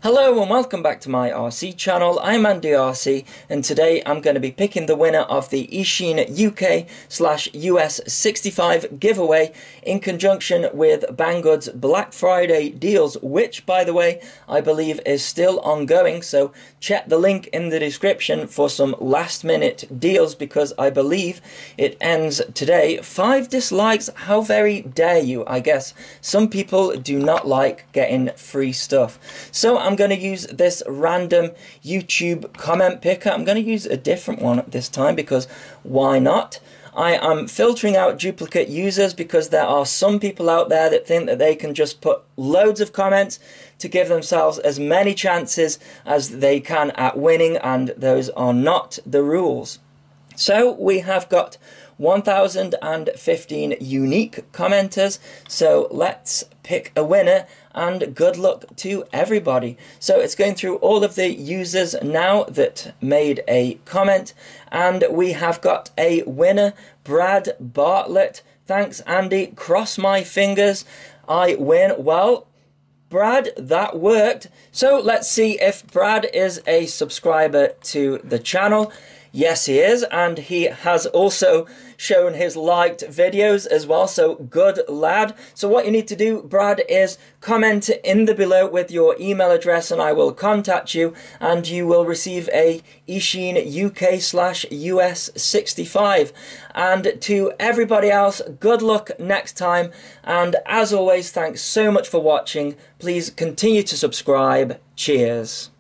Hello and welcome back to my RC channel. I'm Andy RC and today I'm going to be picking the winner of the Eachine UK / US65 giveaway in conjunction with Banggood's Black Friday deals, which by the way I believe is still ongoing, so check the link in the description for some last minute deals because I believe it ends today. 5 dislikes, how very dare you? I guess some people do not like getting free stuff. So I'm going to use this random YouTube comment picker. I'm going to use a different one this time because why not? I am filtering out duplicate users because there are some people out there that think that they can just put loads of comments to give themselves as many chances as they can at winning, and those are not the rules. So we have got 1015 unique commenters, so let's pick a winner and good luck to everybody. So it's going through all of the users now that made a comment, and we have got a winner, Brad Bartlett. Thanks Andy, cross my fingers I win. Well, Brad, that worked. So let's see if Brad is a subscriber to the channel. Yes, he is, and he has also shown his liked videos as well, so good lad. So what you need to do, Brad, is comment in the below with your email address and I will contact you and you will receive a Eachine UK / US65. And to everybody else, good luck next time, and as always, thanks so much for watching. Please continue to subscribe. Cheers.